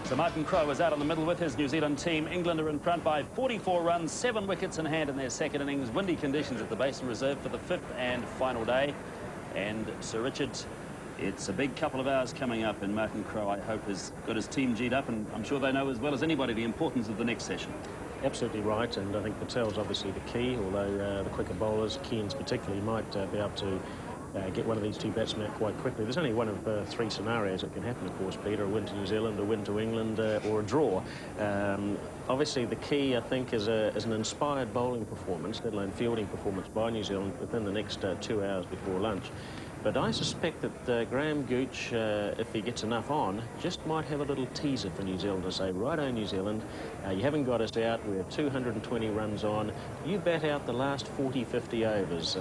So Martin Crowe is out on the middle with his New Zealand team. England are in front by 44 runs, 7 wickets in hand in their second innings. Windy conditions at the Basin Reserve for the 5th and final day. And Sir Richard, it's a big couple of hours coming up, and Martin Crowe, I hope, has got his team G'd up, and I'm sure they know as well as anybody the importance of the next session. Absolutely right, and I think Patel's obviously the key, although the quicker bowlers, Keanes particularly, might be able to get one of these two batsmen out quite quickly. There's only one of 3 scenarios that can happen, of course, Peter: a win to New Zealand, a win to England, or a draw. Obviously, the key, I think, is an inspired bowling performance, let alone fielding performance by New Zealand within the next 2 hours before lunch. But I suspect that Graham Gooch, if he gets enough on, just might have a little teaser for New Zealand to say, righto, New Zealand, you haven't got us out, we're 220 runs on, you bat out the last 40, 50 overs,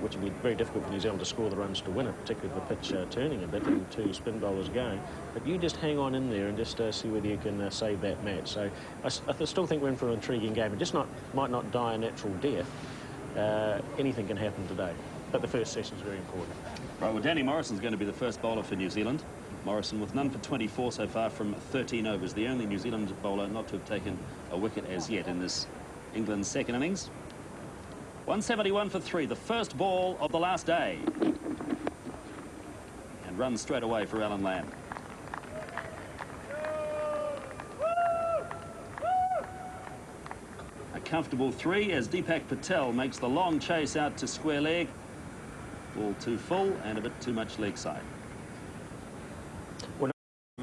which will be very difficult for New Zealand to score the runs to win it, particularly with the pitch turning a bit and 2 spin bowlers going. But you just hang on in there and just see whether you can save that match. So I still think we're in for an intriguing game. It just might not die a natural death. Anything can happen today. But the first session is very important. Right, well, Danny Morrison's going to be the first bowler for New Zealand. Morrison with none for 24 so far from 13 overs. The only New Zealand bowler not to have taken a wicket as yet in this England second innings. 171 for 3, the first ball of the last day. And runs straight away for Alan Lamb. A comfortable 3 as Deepak Patel makes the long chase out to square leg. Ball too full and a bit too much leg side. Well,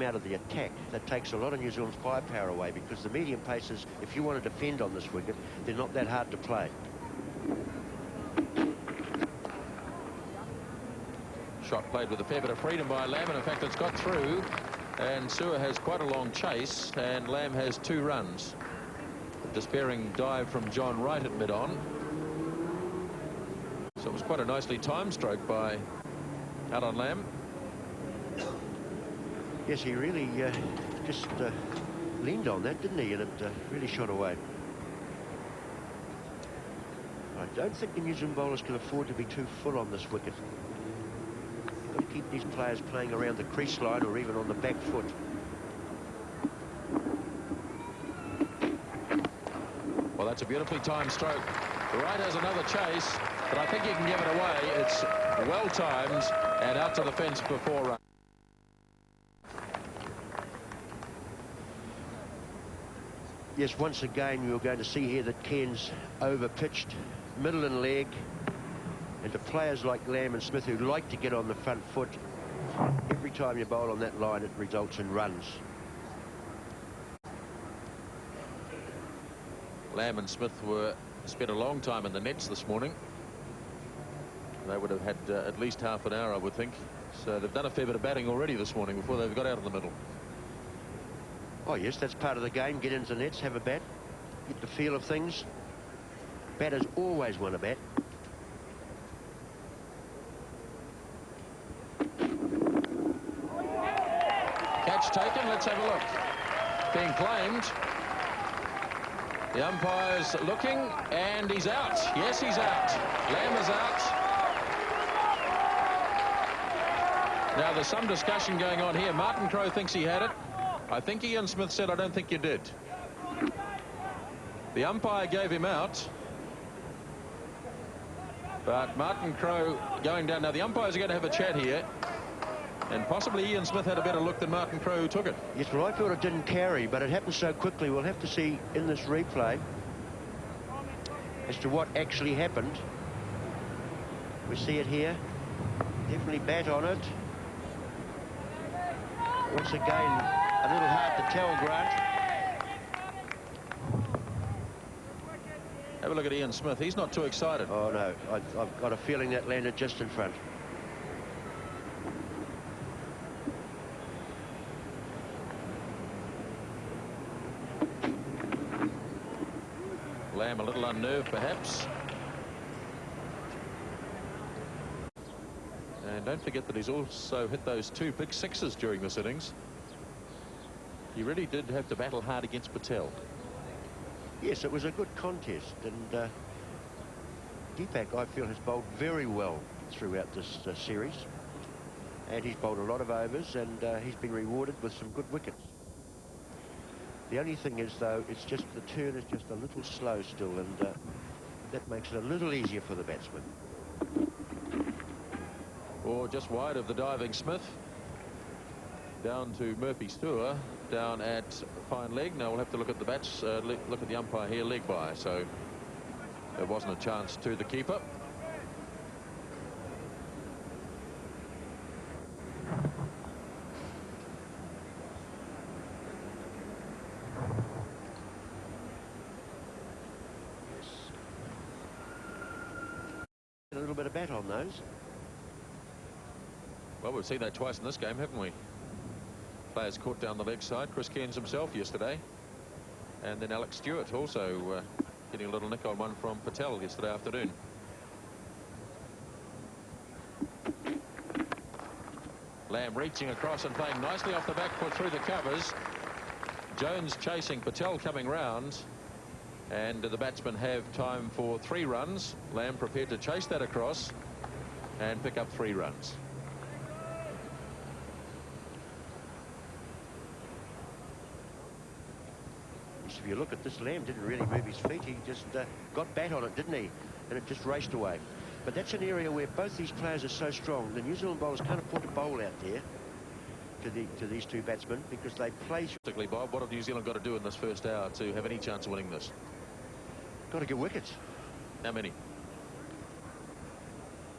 out of the attack, that takes a lot of New Zealand's firepower away, because the medium paces, if you want to defend on this wicket, they're not that hard to play. Shot played with a fair bit of freedom by Lamb, and in fact it's got through, and Sewer has quite a long chase, and Lamb has 2 runs. A despairing dive from John Wright at mid-on. So it was quite a nicely timed stroke by Alan Lamb. Yes, he really just leaned on that, didn't he? And it really shot away. I don't think the New Zealand bowlers can afford to be too full on this wicket. Got to keep these players playing around the crease line or even on the back foot. Well, that's a beautifully timed stroke. Wright has another chase, but I think he can give it away. It's well timed and out to the fence for 4 runs. Yes, once again you're going to see here that Cairns over-pitched middle and leg, and to players like Lamb and Smith who like to get on the front foot, every time you bowl on that line it results in runs. Lamb and Smith spent a long time in the nets this morning. They would have had at least half an hour, I would think. So they've done a fair bit of batting already this morning before they've got out of the middle. Oh yes, that's part of the game. Get into the nets, have a bat, get the feel of things. Batters always want a bat. Catch taken, let's have a look. Being claimed. The umpire's looking, and he's out. Yes, he's out. Lamb is out. Now, there's some discussion going on here. Martin Crowe thinks he had it. I think Ian Smith said, I don't think you did. The umpire gave him out. But Martin Crowe going down. Now, the umpires are going to have a chat here. And possibly Ian Smith had a better look than Martin Crowe, who took it. Yes, well, I thought it didn't carry, but it happened so quickly. We'll have to see in this replay as to what actually happened. We see it here. Definitely bat on it. Once again, a little hard to tell, Grant. Have a look at Ian Smith. He's not too excited. Oh, no. I've got a feeling that landed just in front. Lamb a little unnerved, perhaps. And don't forget that he's also hit those 2 big 6s during this innings. He really did have to battle hard against Patel. Yes, it was a good contest, and Deepak, I feel, has bowled very well throughout this series. And he's bowled a lot of overs, and he's been rewarded with some good wickets. The only thing is, though, it's just the turn is just a little slow still, and that makes it a little easier for the batsman. Or just wide of the diving Smith. Down to Murphy Stewart, down at fine leg. Now we'll have to look at the bats, look at the umpire here, leg by. So there wasn't a chance to the keeper. A little bit of bat on those. Well, we've seen that twice in this game, haven't we? Players caught down the leg side. Chris Cairns himself yesterday. And then Alex Stewart also getting a little nick on one from Patel yesterday afternoon. Lamb reaching across and playing nicely off the back foot through the covers. Jones chasing, Patel coming round. And the batsmen have time for 3 runs. Lamb prepared to chase that across and pick up 3 runs. If you look at this, Lamb didn't really move his feet. He just got bat on it, didn't he? And it just raced away. But that's an area where both these players are so strong. The New Zealand bowlers can't afford to bowl out there to these 2 batsmen because they play. Particularly, Bob, what have New Zealand got to do in this first hour to have any chance of winning this? Got to get wickets. How many?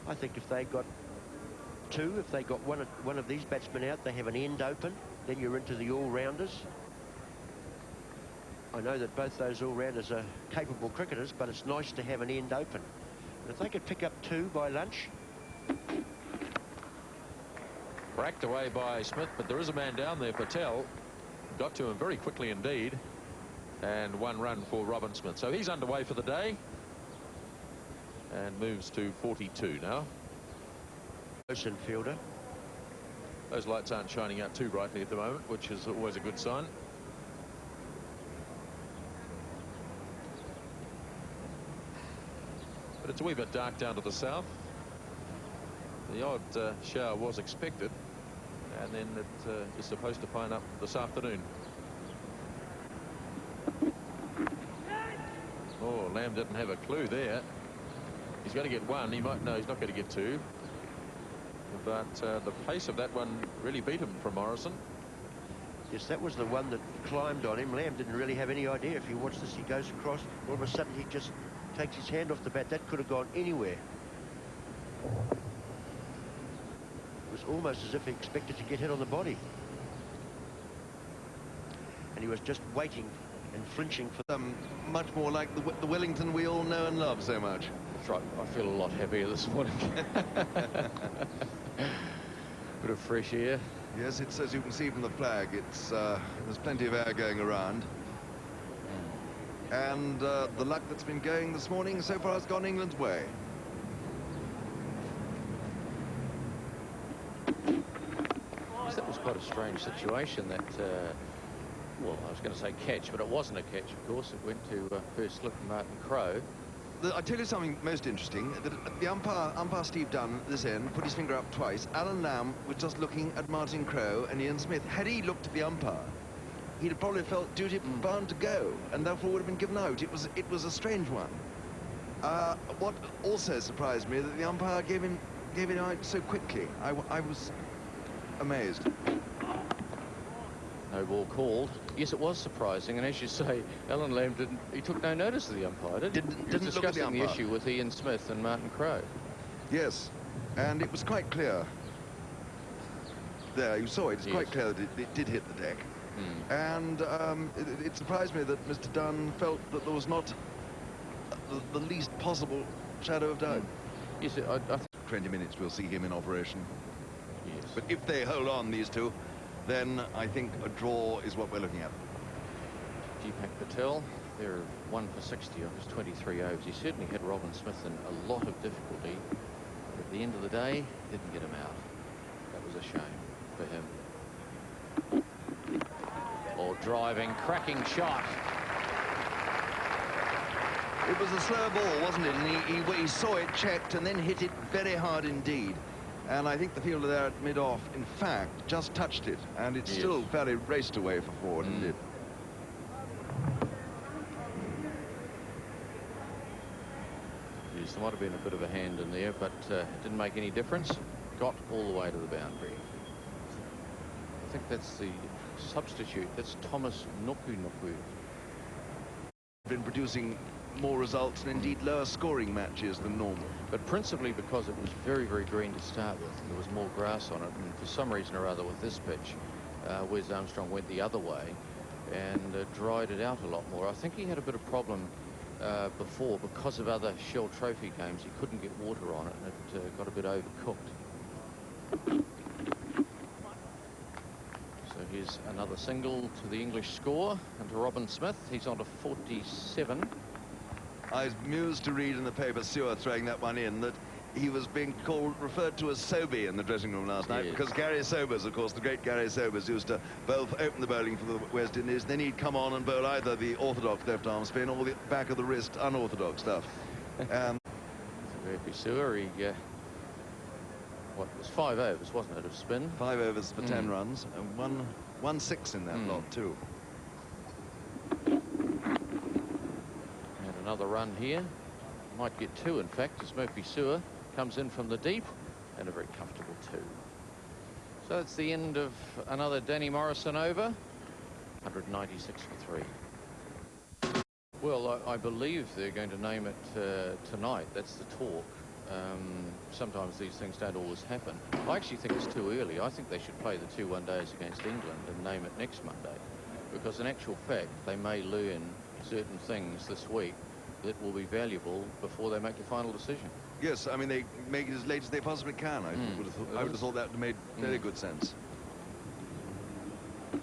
I think if they got 2, if they got one of these batsmen out, they have an end open. Then you're into the all-rounders. I know that both those all-rounders are capable cricketers, but it's nice to have an end open. And if they could pick up 2 by lunch. Bracked away by Smith, but there is a man down there, Patel. Got to him very quickly indeed. And 1 run for Robin Smith. So he's underway for the day. And moves to 42 now. Ocean fielder. Those lights aren't shining out too brightly at the moment, which is always a good sign. But it's a wee bit dark down to the south. The odd shower was expected, and then it is supposed to pine up this afternoon. Oh, Lamb didn't have a clue there. He's going to get 1. He might. No, he's not going to get 2. But the pace of that one really beat him from Morrison. Yes, that was the one that climbed on him. Lamb didn't really have any idea. If you watch this, he goes across. All of a sudden, he just takes his hand off the bat. That could have gone anywhere. It was almost as if he expected to get hit on the body. And he was just waiting and flinching for them. Much more like the Wellington we all know and love so much. That's right. I feel a lot happier this morning. Bit of fresh air. Yes, it's, as you can see from the flag, it's there's plenty of air going around. And the luck that's been going this morning so far has gone England's way. That was quite a strange situation, that, well, I was going to say catch, but it wasn't a catch, of course. It went to first slip Martin Crowe. I tell you something most interesting, that the umpire Steve Dunn, this end, put his finger up twice. Alan Lamb was just looking at Martin Crowe and Ian Smith. Had he looked at the umpire, he'd have probably felt duty bound to go, and therefore would have been given out. It was a strange one. What also surprised me, that the umpire gave it out so quickly. I was amazed. No ball called. Yes, it was surprising, and as you say, Alan Lamb he took no notice of the umpire, did he? Didn't He was look at the discussing the umpire. issue with Ian Smith and Martin Crowe. Yes, and it was quite clear. There, you saw it. It's quite clear that it did hit the deck. And it surprised me that Mr. Dunn felt that there was not the least possible shadow of doubt. Yes, I think... 20 minutes we'll see him in operation. Yes. But if they hold on, these 2, then I think a draw is what we're looking at. Deepak Patel, they're 1 for 60 of his 23 overs. He certainly had Robin Smith in a lot of difficulty. But at the end of the day, didn't get him out. That was a shame for him. Or driving, cracking shot. It was a slow ball, wasn't it? And he saw it, checked, and then hit it very hard indeed. And I think the fielder there at mid-off, in fact, just touched it. And it's still fairly raced away for forward, indeed. there might have been a bit of a hand in there, but it didn't make any difference. Got all the way to the boundary. I think that's the substitute. That's Thomas Nuku. Been producing more results and indeed lower scoring matches than normal. But principally because it was very, very green to start with. There was more grass on it, and for some reason or other with this pitch, Wes Armstrong went the other way and dried it out a lot more. I think he had a bit of problem before because of other Shell Trophy games. He couldn't get water on it, and it got a bit overcooked. So here's another single to the English score and to Robin Smith. He's on to 47. I was amused to read in the paper, Sewer throwing that one in, that he was being referred to as Sobey in the dressing room last night, because Gary Sobers, of course, the great Gary Sobers, used to open the bowling for the West Indies. Then he'd come on and bowl either the orthodox left arm spin or the back of the wrist unorthodox stuff. Sewer, he what was 5 overs, wasn't it, of spin? 5 overs for 10 runs, and 1-6 in that lot too. And another run here. Might get 2, in fact, as Murphy Sewer comes in from the deep, and a very comfortable 2. So it's the end of another Danny Morrison over. 196 for 3. Well, I believe they're going to name it tonight. That's the talk. Sometimes these things don't always happen. I actually think it's too early. I think they should play the 2 one-days against England and name it next Monday, because in actual fact they may learn certain things this week that will be valuable before they make the final decision. Yes, I mean, they make it as late as they possibly can. I would have thought that made very good sense.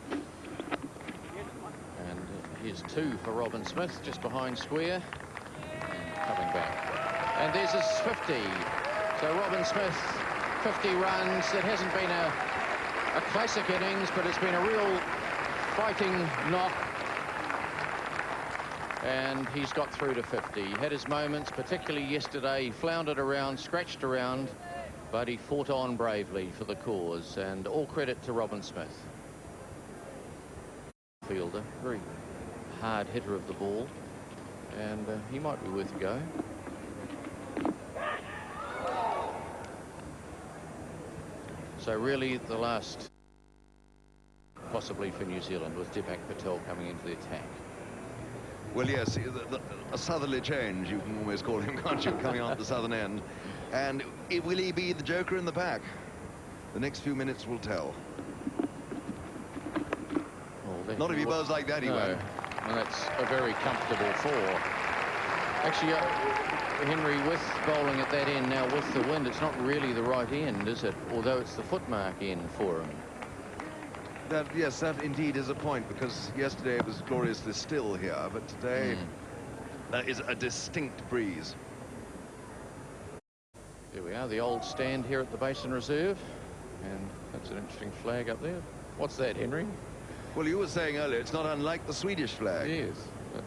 And here's 2 for Robin Smith, just behind square, and coming back. And there's his 50. So Robin Smith, 50 runs. It hasn't been a classic innings, but it's been a real fighting knock. And he's got through to 50. He had his moments, particularly yesterday. He floundered around, scratched around, but he fought on bravely for the cause. And all credit to Robin Smith. Fielder, very hard hitter of the ball, and he might be worth a go. So really the last possibly for New Zealand with Deepak Patel coming into the attack. Well, yes, a southerly change, you can almost call him, can't you, coming on the southern end. And will he be the joker in the pack? The next few minutes will tell. Well, not if he bowls like that, he won't. And that's a very comfortable 4. Actually, Henry, with bowling at that end now with the wind, it's not really the right end, is it? Although it's the footmark end for him. Yes, that indeed is a point, because yesterday it was gloriously still here, but today there is a distinct breeze. There we are, the old stand here at the Basin Reserve, and that's an interesting flag up there. What's that, Henry? Well, you were saying earlier it's not unlike the Swedish flag. Yes, but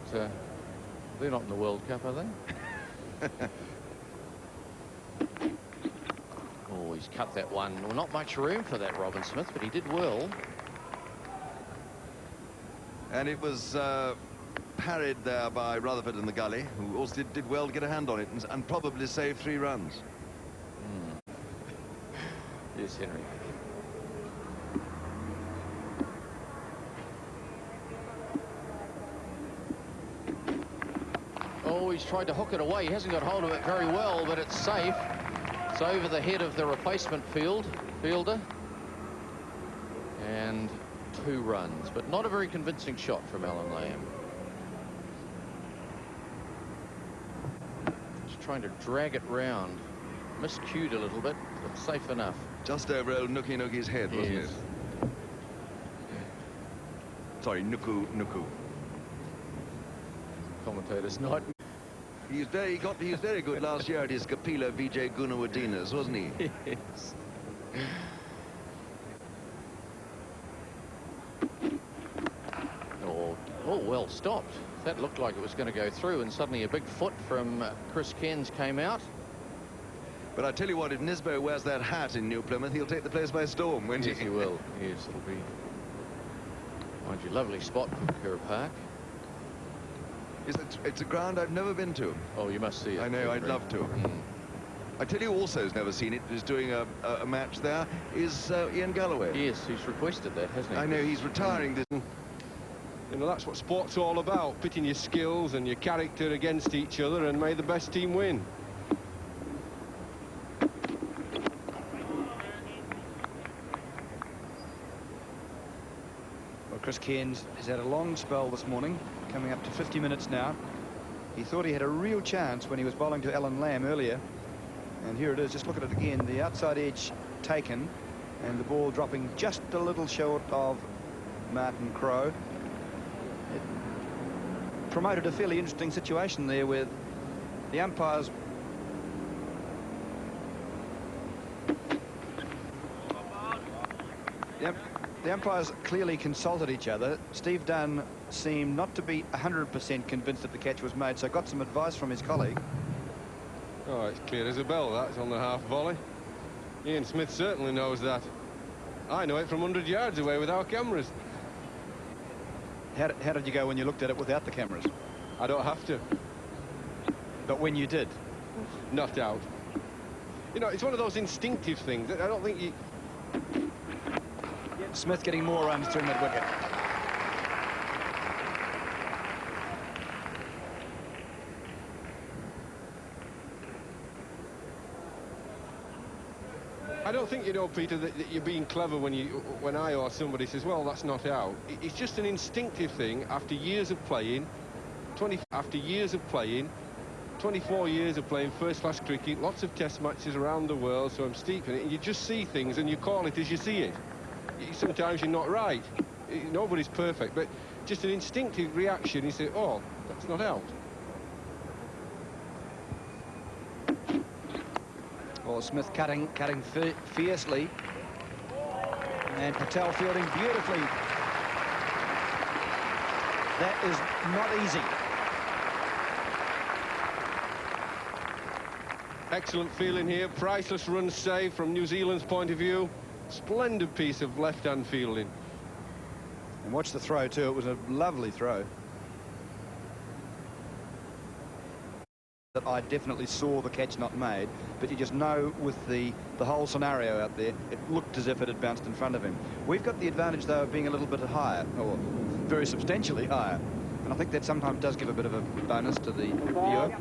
they're not in the World Cup, are they? Oh, he's cut that one. Well, not much room for that, Robin Smith, but he did well. And it was parried there by Rutherford in the gully, who also did well to get a hand on it and probably save 3 runs. Yes, Henry. Oh, he's tried to hook it away. He hasn't got hold of it very well, but it's safe. It's over the head of the replacement fielder. And 2 runs, but not a very convincing shot from Alan Lamb. Just trying to drag it round. Miscued a little bit, but safe enough. Just over old Nuki's head, wasn't it? Sorry, Nuku. Commentator's not. He was very good last year at his Kapila Vijay Gunawardina's, wasn't he? Yes. Oh, well stopped. That looked like it was going to go through, and suddenly a big foot from Chris Cairns came out. But I tell you what, if Nisbo wears that hat in New Plymouth, he'll take the place by storm, won't he? Yes, he will. Yes, it'll be, mind you, lovely spot for Kura Park. It's a ground I've never been to. Oh, you must see it. I know, I'd love to. I tell you also who's never seen it, who's doing a match there, is Ian Galloway. Yes, he's requested that, hasn't he? I know, he's retiring this. You know, that's what sport's all about, pitting your skills and your character against each other, and may the best team win. Well, Chris Cairns has had a long spell this morning, coming up to 50 minutes now. He thought he had a real chance when he was bowling to Alan Lamb earlier. And here it is, just look at it again, the outside edge taken, and the ball dropping just a little short of Martin Crowe. It promoted a fairly interesting situation there with the umpires. The umpires clearly consulted each other. Steve Dunn seemed not to be 100% convinced that the catch was made, so got some advice from his colleague. Oh, it's clear as a bell, that's on the half volley. Ian Smith certainly knows that. I know it from 100 yards away with our cameras. How did you go when you looked at it without the cameras? I don't have to. But when you did? Not out. You know, it's one of those instinctive things that I don't think you... Smith getting more runs through that wicket. I don't think, you know, Peter, that you're being clever when I or somebody says, well, that's not out. It's just an instinctive thing after years of playing, 24 years of playing first-class cricket, lots of test matches around the world, so I'm steeped in it, and you just see things and you call it as you see it. Sometimes you're not right. Nobody's perfect, but just an instinctive reaction, you say, oh, that's not out. Well, Smith cutting fiercely, and Patel fielding beautifully. That is not easy. Excellent feeling here, priceless runs saved from New Zealand's point of view. Splendid piece of left-hand fielding. And watch the throw too, it was a lovely throw. That I definitely saw the catch not made, but you just know with the whole scenario out there, it looked as if it had bounced in front of him. We've got the advantage though of being a little bit higher, or very substantially higher, and I think that sometimes does give a bit of a bonus to the viewer.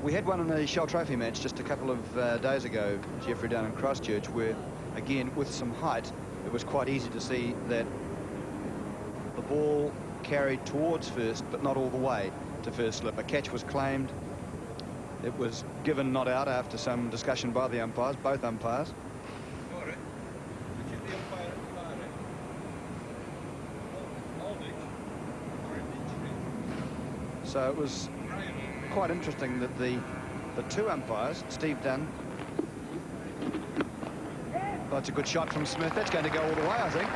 We had one in the Shell Trophy match just a couple of days ago, Jeffrey, down in Christchurch, where again with some height it was quite easy to see that the ball carried towards first but not all the way to first slip. A catch was claimed. It was given not out after some discussion by the umpires, both umpires. So it was quite interesting that the two umpires, Steve Dunn. Well, it's a good shot from Smith. That's going to go all the way, I think.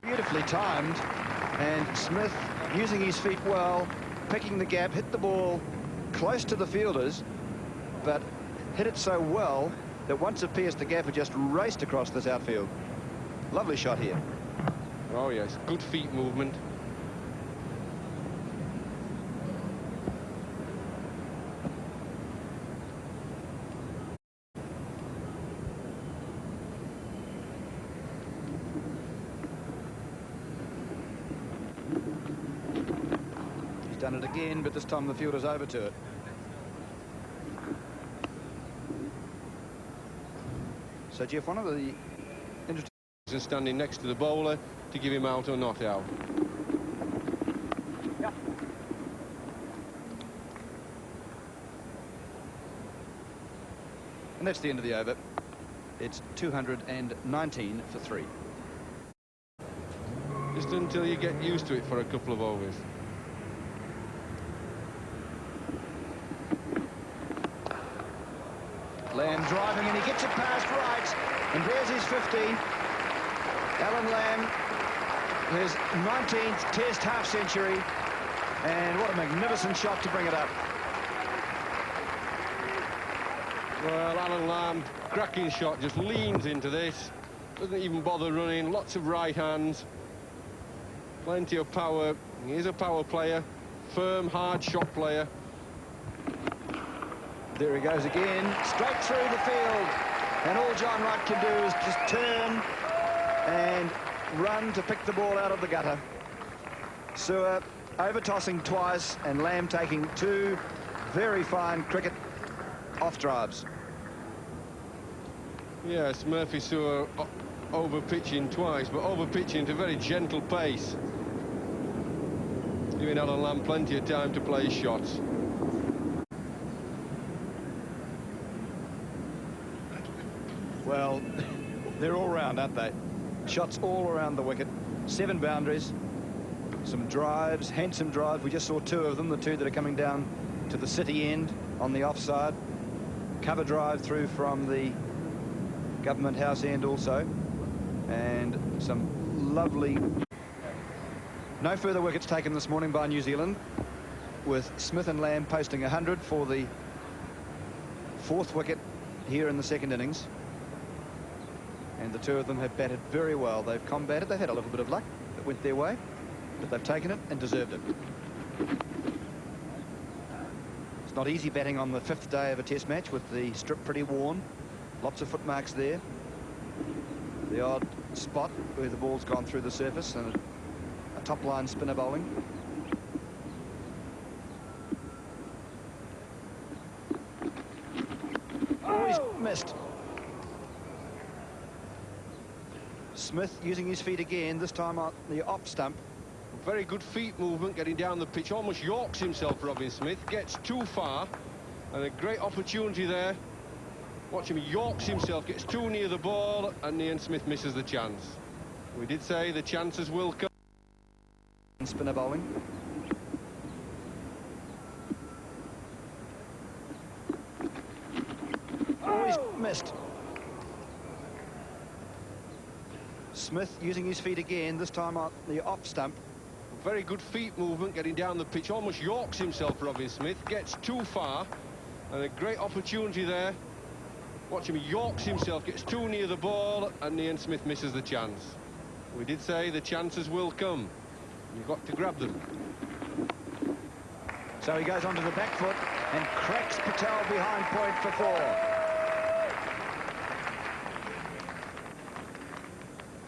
Beautifully timed, and Smith using his feet well, picking the gap, hit the ball close to the fielders, but hit it so well that once it pierced the gap, it just raced across this outfield. Lovely shot here. Oh yes, good feet movement. Done it again, but this time the fielder's over to it. So, Jeff, one of the interesting... Standing next to the bowler to give him out or not out. Yep. And that's the end of the over. It's 219 for 3. Just until you get used to it for a couple of overs. Lamb driving, and he gets it past right, and there's his 50. Alan Lamb, his 19th Test half-century, and what a magnificent shot to bring it up. Well, Alan Lamb, cracking shot, just leans into this, doesn't even bother running, lots of right hands. Plenty of power. He is a power player. Firm, hard shot player. There he goes again, straight through the field. And all John Wright can do is just turn and run to pick the ball out of the gutter. Sewer over-tossing twice and Lamb taking 2 very fine cricket off-drives. Yes, Murphy Sewer over-pitching twice, but over-pitching at a very gentle pace, giving Alan Lamb plenty of time to play his shots. Well, they're all round, aren't they? Shots all around the wicket. 7 boundaries, some drives, handsome drives. We just saw 2 of them, the 2 that are coming down to the city end on the offside. Cover drive through from the Government House end also. And some lovely... No further wickets taken this morning by New Zealand, with Smith and Lamb posting 100 for the 4th wicket here in the 2nd innings. And the 2 of them have batted very well. They've combated. They've had a little bit of luck that went their way, but they've taken it and deserved it. It's not easy batting on the 5th day of a test match with the strip pretty worn. Lots of footmarks there. The odd spot where the ball's gone through the surface, and a top-line spinner bowling. Oh, he's missed. Smith using his feet again, this time on the off stump. Very good feet movement, getting down the pitch. Almost yorks himself, Robin Smith. Gets too far, and a great opportunity there. Watch him, he yorks himself, gets too near the ball, and Ian Smith misses the chance. We did say the chances will come. Spinner bowling. Oh, he's missed. Smith using his feet again, this time on the off stump. Very good feet movement, getting down the pitch. Almost yorks himself, Robin Smith. Gets too far, and a great opportunity there. Watch him, he yorks himself, gets too near the ball, and Ian Smith misses the chance. We did say the chances will come. You've got to grab them. So he goes onto the back foot and cracks Patel behind point for 4.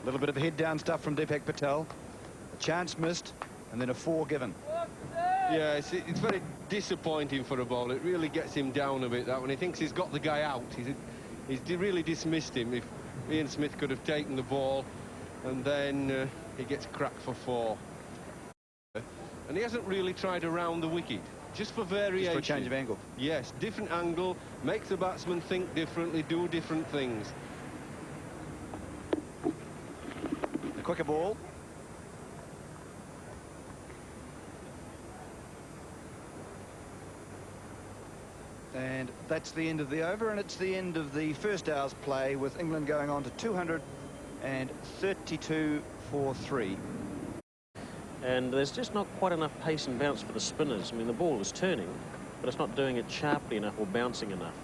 A little bit of head down stuff from Deepak Patel. A chance missed, and then a 4 given. Yeah, it's very disappointing for a bowler. It really gets him down a bit, that when he thinks he's got the guy out. He's really dismissed him. If Ian Smith could have taken the ball, and then he gets cracked for 4. And he hasn't really tried around the wicket, just for variation. Just for a change of angle. Yes, different angle, makes the batsman think differently, do different things. The quicker ball. And that's the end of the over, and it's the end of the first hour's play, with England going on to 232 for 3. And there's just not quite enough pace and bounce for the spinners. I mean, the ball is turning, but it's not doing it sharply enough or bouncing enough.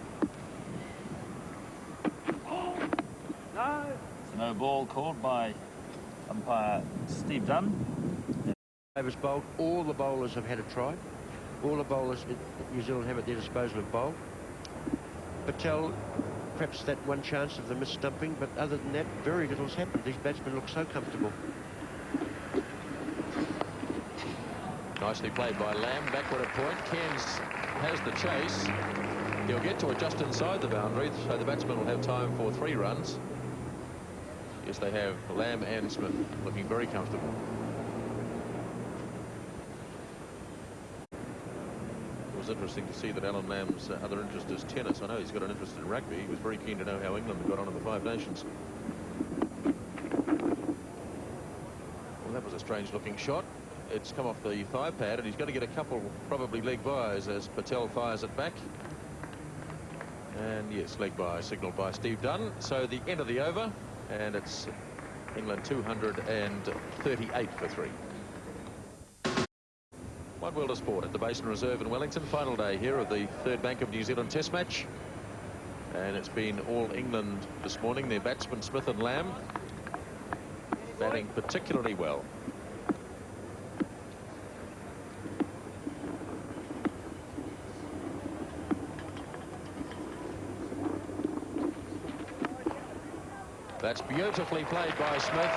No ball called by umpire Steve Dunn. Overs bowled. All the bowlers have had a try. All the bowlers in New Zealand have at their disposal of bowl. Patel, perhaps that one chance of the missed stumping, but other than that, very little's happened. These batsmen look so comfortable. Nicely played by Lamb, backward at point. Cairns has the chase. He'll get to it just inside the boundary, so the batsman will have time for 3 runs. Yes, they have Lamb and Smith looking very comfortable. It was interesting to see that Alan Lamb's other interest is tennis. I know he's got an interest in rugby. He was very keen to know how England got on in the 5 Nations. Well, that was a strange looking shot. It's come off the thigh pad, and he's going to get a couple, probably leg byes, as Patel fires it back. And yes, leg bye signalled by Steve Dunn. So the end of the over, and it's England 238 for 3. One World of Sport at the Basin Reserve in Wellington. Final day here of the 3rd Bank of New Zealand Test match. And it's been all England this morning. Their batsmen Smith and Lamb batting particularly well. That's beautifully played by Smith.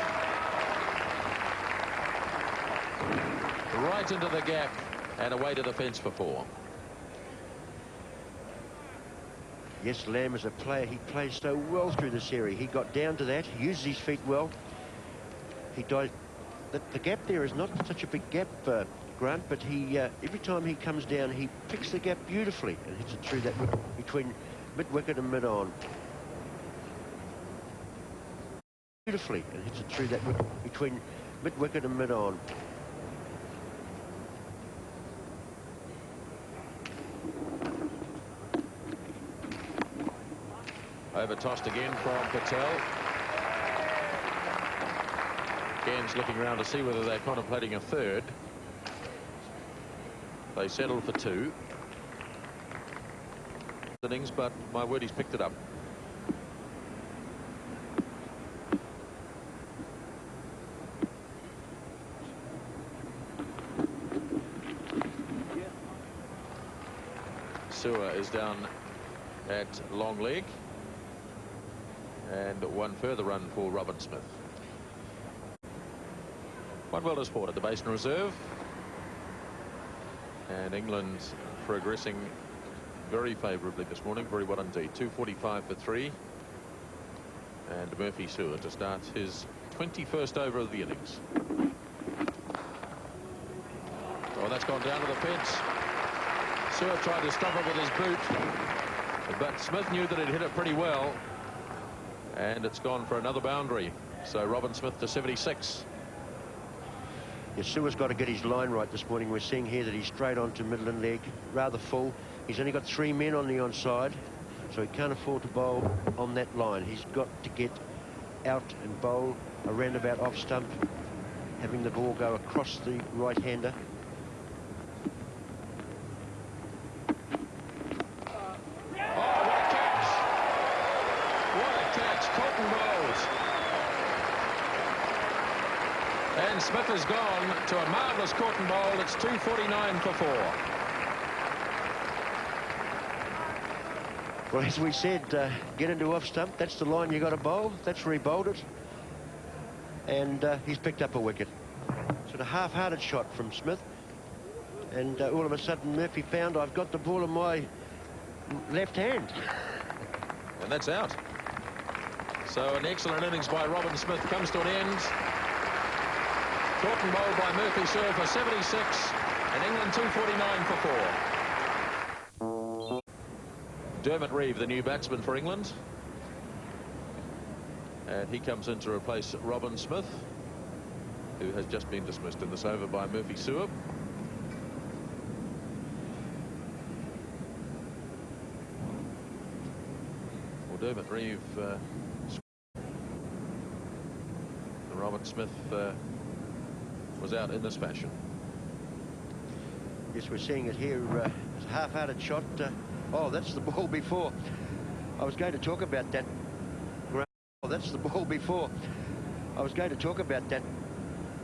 Right into the gap and away to the fence for 4. Yes, Lamb is a player. He plays so well through this area. He got down to that. He uses his feet well. He died. The gap there is not such a big gap, Grant, but he every time he comes down, he picks the gap beautifully and hits it through that between mid-wicket and mid-on. Beautifully and hits it through that between mid-wicket and mid-on. Over tossed again from Patel. Cairns looking around to see whether they're contemplating a third. They settled for 2 innings, but my word, he's picked it up. Sewer is down at long leg. And 1 further run for Robin Smith. 1 well to sport at the Basin Reserve. And England progressing very favourably this morning. Very well indeed. 245 for 3. And Murphy Sewer to start his 21st over of the innings. Oh, that's gone down to the fence. Sewer tried to stop it with his boot. But Smith knew that he'd hit it pretty well. And it's gone for another boundary. So Robin Smith to 76. Yes, Sewer's got to get his line right this morning. We're seeing here that he's straight onto middle leg, rather full. He's only got 3 men on the onside, so he can't afford to bowl on that line. He's got to get out and bowl a roundabout off stump, having the ball go across the right-hander. And Smith has gone to a marvellous cotton bowl. It's 249 for 4. Well, as we said, get into off stump. That's the line you got to bowl. That's where he bowled it. And he's picked up a wicket. Sort of half-hearted shot from Smith. And all of a sudden, Murphy found, I've got the ball in my left hand. And that's out. So an excellent innings by Robin Smith comes to an end. Cotton bowled by Murphy Sewer for 76, and England 249 for 4. Dermot Reeve, the new batsman for England. And he comes in to replace Robin Smith, who has just been dismissed in this over by Murphy Sewer. Well, Dermot Reeve, Robin Smith was out in this fashion. Yes, we're seeing it here. It's a half-hearted shot. Oh, that's the ball before. I was going to talk about that. Oh, that's the ball before. I was going to talk about that,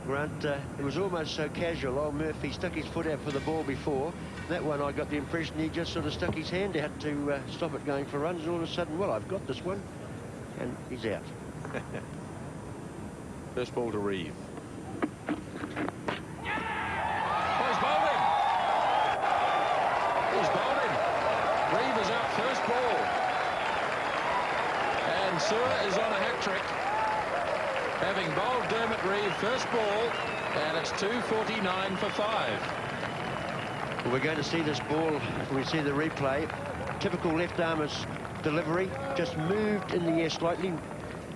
Grant. It was almost so casual. Old Murphy stuck his foot out for the ball before. That one, I got the impression he just sort of stuck his hand out to stop it going for runs. And all of a sudden, well, I've got this one. And he's out. First ball to Reeve. Sewer is on a hat-trick, having bowled Dermot Reeve first ball, and it's 249 for 5. Well, we're going to see this ball when we see the replay. Typical left-armer's delivery, just moved in the air slightly.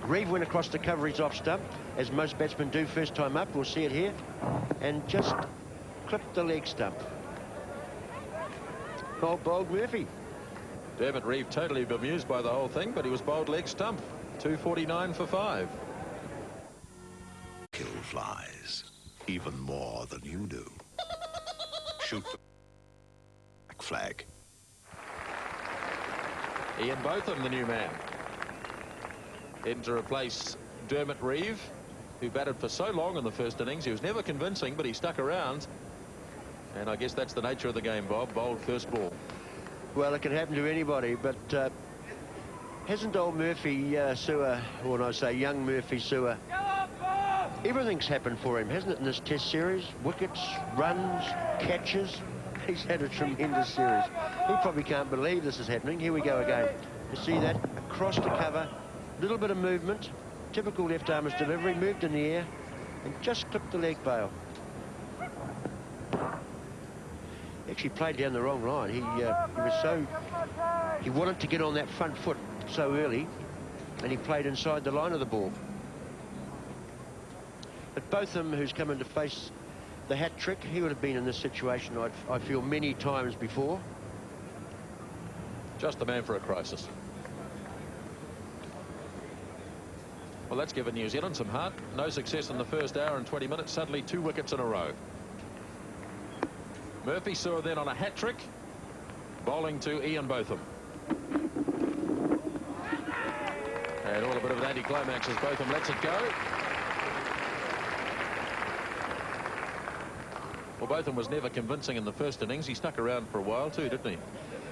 Reeve went across the coverage off stump, as most batsmen do first time up. We'll see it here, and just clipped the leg stump. Old bowled Murphy. Dermot Reeve totally bemused by the whole thing, but he was bowled leg stump. 249 for 5. Kill flies, even more than you do. Shoot the flag. Ian Botham, the new man, in to replace Dermot Reeve, who batted for so long in the first innings. He was never convincing, but he stuck around. And I guess that's the nature of the game, Bob. Bowled first ball. Well, it can happen to anybody, but Hasn't old Murphy Sewer, or when I say young Murphy Sewer, everything's happened for him, hasn't it, in this Test series? Wickets, runs, catches. He's had a tremendous series. He probably can't believe this is happening. Here we go again. You see that? Across the cover, little bit of movement, typical left-armer's delivery, moved in the air, and just clipped the leg bail. Actually played down the wrong line. He wanted to get on that front foot so early, and he played inside the line of the ball. But Botham, who's come in to face the hat trick, he would have been in this situation, I feel, many times before. Just the man for a crisis. Well, that's given New Zealand some heart. No success in the first hour and 20 minutes. Suddenly 2 wickets in a row. Murphy Sewer then on a hat trick, bowling to Ian Botham. And all a bit of an anticlimax as Botham lets it go. Well, Botham was never convincing in the first innings. He stuck around for a while too, didn't he?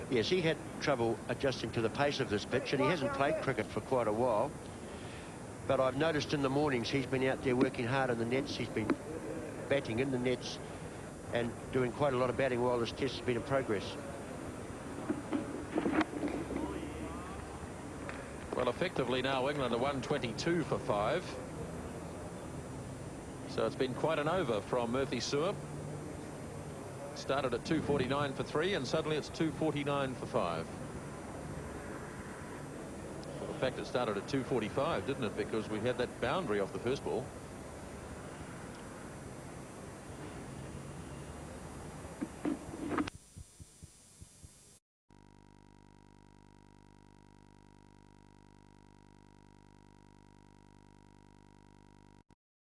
Yes, he had trouble adjusting to the pace of this pitch, and he hasn't played cricket for quite a while. But I've noticed in the mornings he's been out there working hard in the nets. He's been batting in the nets and doing quite a lot of batting while this test has been in progress. Well, effectively now England are 122 for 5. So it's been quite an over from Murphy Sewer. Started at 249 for 3, and suddenly it's 249 for 5. Well, in fact, it started at 245, didn't it? Because we had that boundary off the first ball.